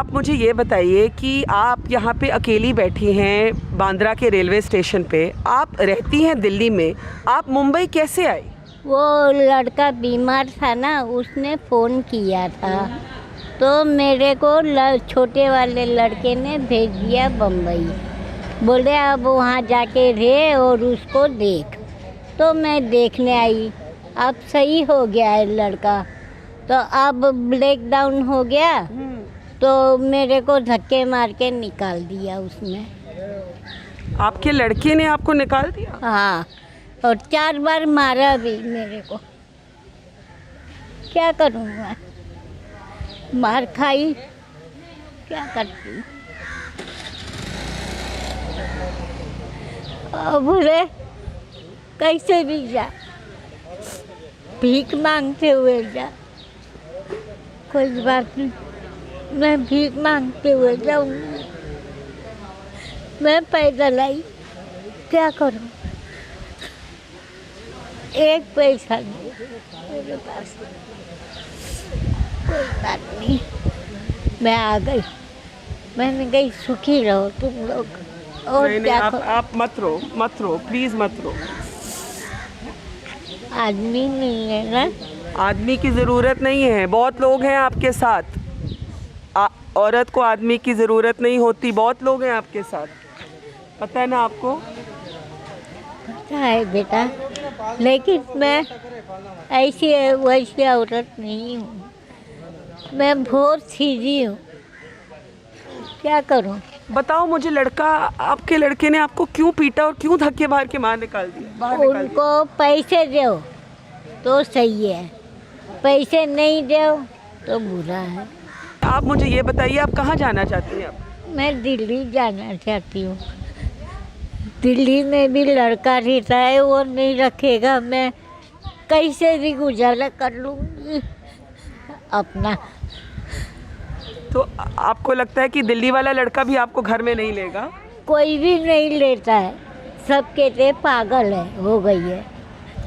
आप मुझे ये बताइए कि आप यहाँ पे अकेली बैठी हैं बांद्रा के रेलवे स्टेशन पे, आप रहती हैं दिल्ली में, आप मुंबई कैसे आई? वो लड़का बीमार था ना, उसने फ़ोन किया था तो मेरे को छोटे वाले लड़के ने भेज दिया बम्बई। बोले अब वहाँ जाके रहे और उसको देख। तो मैं देखने आई, अब सही हो गया है लड़का। तो अब ब्रेक डाउन हो गया तो मेरे को धक्के मार के निकाल दिया उसने। आपके लड़के ने आपको निकाल दिया? हाँ, और 4 बार मारा भी मेरे को। क्या करूँ मैं, मार खाई, क्या करती। अब बोले कैसे भी जा, भीख मांगते हुए जा। कोई बात नहीं, मैं भीख मांगते हुए जाऊंगी। मैं पैदल आई, क्या करूं, एक पैसा नहीं मेरे पास। कोई बात नहीं, मैं आ गई। मैंने कही सुखी रहो तुम लोग। और नहीं, क्या आप मत रो, प्लीज़ मत रो। आदमी नहीं है ना। आदमी की ज़रूरत नहीं है, बहुत लोग हैं आपके साथ। औरत को आदमी की ज़रूरत नहीं होती, बहुत लोग हैं आपके साथ, पता है ना आपको? पता है बेटा, लेकिन मैं ऐसी वैसी औरत नहीं हूँ। मैं बहुत सीधी हूँ, क्या करूँ। बताओ मुझे, आपके लड़के ने आपको क्यों पीटा और क्यों धक्के मार के बाहर निकाल दिया? उनको पैसे दो तो सही है, पैसे नहीं दो तो बुरा है। आप मुझे ये बताइए, आप कहाँ जाना चाहती हैं? आप मैं दिल्ली जाना चाहती हूँ। दिल्ली में भी लड़का रहता है, वो नहीं रखेगा। मैं कैसे भी गुजारा कर लूँगी अपना। तो आपको लगता है कि दिल्ली वाला लड़का भी आपको घर में नहीं लेगा? कोई भी नहीं लेता है, सब कहते हैं पागल है, हो गई है।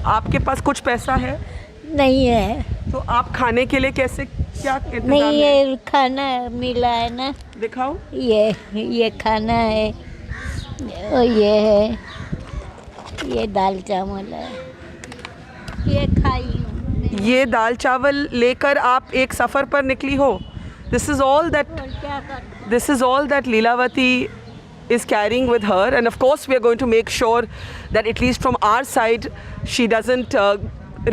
आपके पास कुछ पैसा है? नहीं है। तो आप खाने के लिए कैसे, क्या इंतजाम नहीं, है? ये खाना मिला है ना, दिखाओ। ये खाना है, और ये है, ये दाल चावल है, ये खाई हूँ। ये दाल चावल लेकर आप एक सफ़र पर निकली हो? This is all that Leelavati is carrying with her, and of course we are going to make sure that at least from our side she doesn't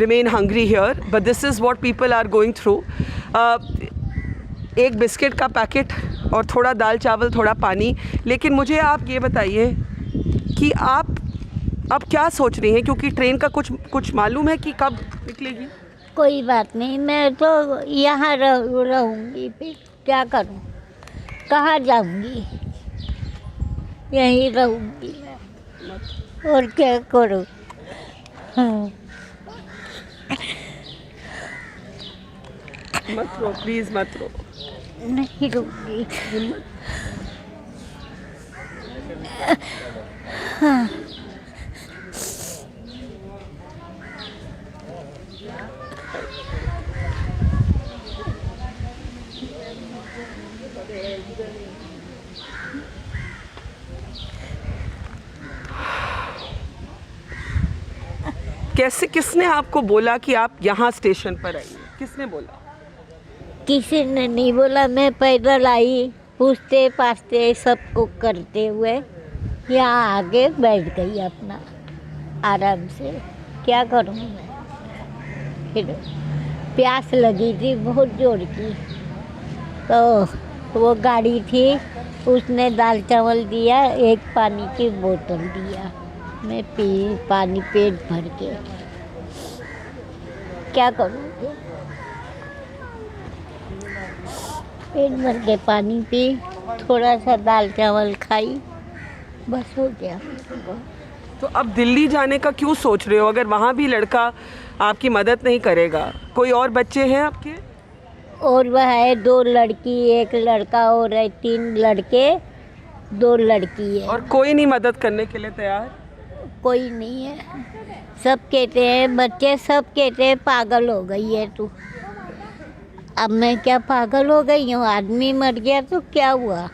remain hungry here, but this is what people are going through. एक biscuit का packet और थोड़ा दाल चावल, थोड़ा पानी। लेकिन मुझे आप ये बताइए कि आप अब क्या सोच रही हैं, क्योंकि ट्रेन का कुछ मालूम है कि कब निकलेगी? कोई बात नहीं, मैं तो यहाँ रहूँगी, फिर क्या करूँ, कहाँ जाऊँगी, यहीं रहूँगी मैं, और क्या करूँ। हाँ। मत रो, प्लीज़ मत रो। नहीं रहूँगी। हाँ। कैसे, किसने आपको बोला कि आप यहाँ स्टेशन पर आइए? किसने बोला? किसी ने नहीं बोला, मैं पैदल आई, पूछते पाछते सबको करते हुए यहाँ आगे बैठ गई अपना आराम से। क्या करूँ मैं, फिर प्यास लगी थी बहुत जोर की, तो वो गाड़ी थी, उसने दाल चावल दिया, एक पानी की बोतल दिया, मैं पी पानी पेट भर के। क्या करूँगी, पेट भर के पानी पी, थोड़ा सा दाल चावल खाई, बस हो गया। तो अब दिल्ली जाने का क्यों सोच रहे हो, अगर वहाँ भी लड़का आपकी मदद नहीं करेगा? कोई और बच्चे हैं आपके? और वह है 2 लड़की, 1 लड़का, और है 3 लड़के, 2 लड़की है। और कोई नहीं मदद करने के लिए तैयार? कोई नहीं है, सब कहते हैं बच्चे, सब कहते हैं पागल हो गई है तू, अब मैं क्या पागल हो गई हूँ? आदमी मर गया तो क्या हुआ?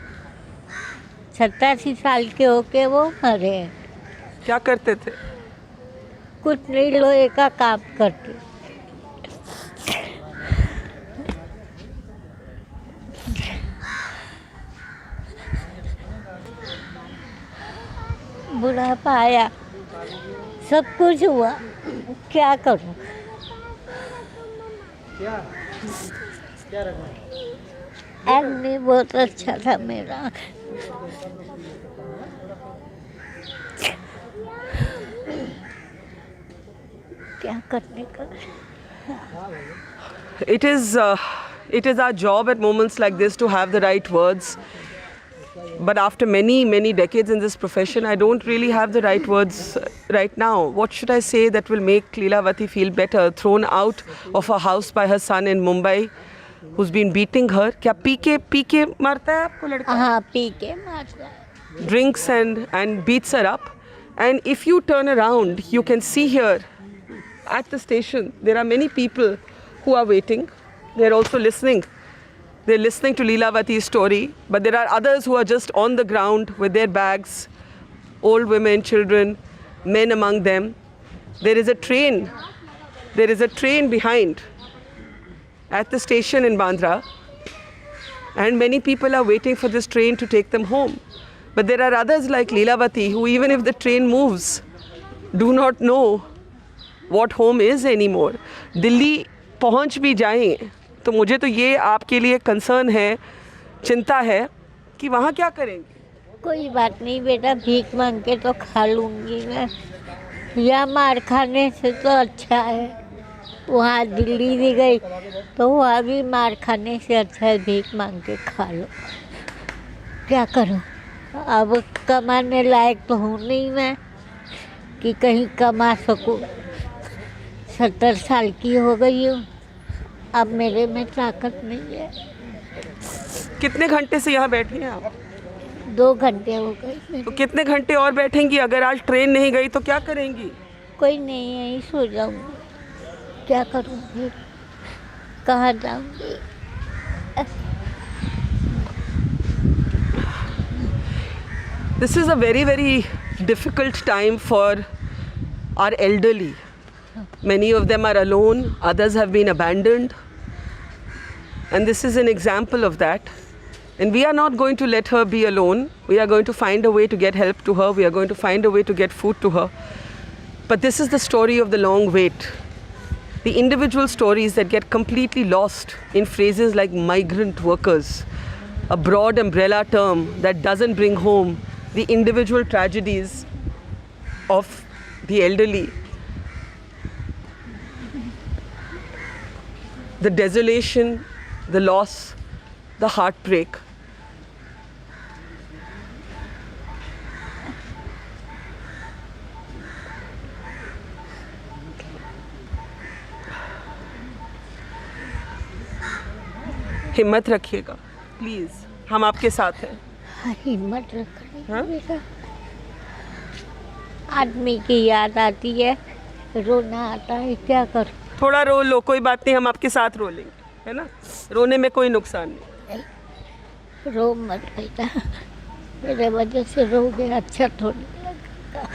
87 साल के होके वो मरे। क्या करते थे? कुछ नहीं, लोहे का काम करते। बुढ़ापा आया, सब कुछ हुआ, क्या करूं? आदमी बहुत अच्छा था मेरा। क्या करने का? It is our job at moments like this to have the right words. But after many decades in this profession, I don't really have the right words right now. What should I say that will make Leelavati feel better? Thrown out of her house by her son in Mumbai, who's been beating her. क्या P के मारता है आपको लड़का? हाँ, P के मारता है। Drinks and beats her up. And if you turn around, you can see here at the station, there are many people who are waiting. They're also listening. They're listening to Leelavati's story, but there are others who are just on the ground with their bags, old women, children, men among them. There is a train. There is a train behind at the station in Bandra, and many people are waiting for this train to take them home. But there are others like Leelavati who, even if the train moves, do not know what home is anymore. Delhi पहुंच भी जाएं तो मुझे तो ये आपके लिए concern है, चिंता है कि वहाँ क्या करेंगे? कोई बात नहीं बेटा, भीख मांग के तो खा लूँगी मैं। या मार खाने से तो अच्छा है। वहाँ दिल्ली भी गई तो वहाँ भी मार खाने से अच्छा है भीख मांग के खा लो। क्या करूँ? अब कमाने लायक तो हूँ नहीं मैं कि कहीं कमा सकूँ। 70 साल की हो गई हूँ, अब मेरे में ताकत नहीं है। कितने घंटे से यहाँ बैठी हैं आप? 2 घंटे हो गए। तो कितने घंटे और बैठेंगी? अगर आज ट्रेन नहीं गई तो क्या करेंगी? कोई नहीं, यहीं सो जाऊँगी। क्या करूँगी? कहाँ जाऊँगी? This is a very difficult time for our elderly. Many of them are alone, others have been abandoned. And this is an example of that. And we are not going to let her be alone. We are going to find a way to get help to her. We are going to find a way to get food to her. But this is the story of the long wait. The individual stories that get completely lost in phrases like migrant workers, a broad umbrella term that doesn't bring home the individual tragedies of the elderly. The desolation, the loss, the heartbreak. हिम्मत रखिएगा please, हम आपके साथ हैं। हिम्मत रखनी हाँ? बेटा। आदमी की याद आती है, रोना आता है, क्या करूं? थोड़ा रो लो, कोई बात नहीं, हम आपके साथ रो लेंगे, है ना? रोने में कोई नुकसान नहीं। रो मत बेटा, मेरे वजह से रोगे अच्छा थोड़ी लगेगा।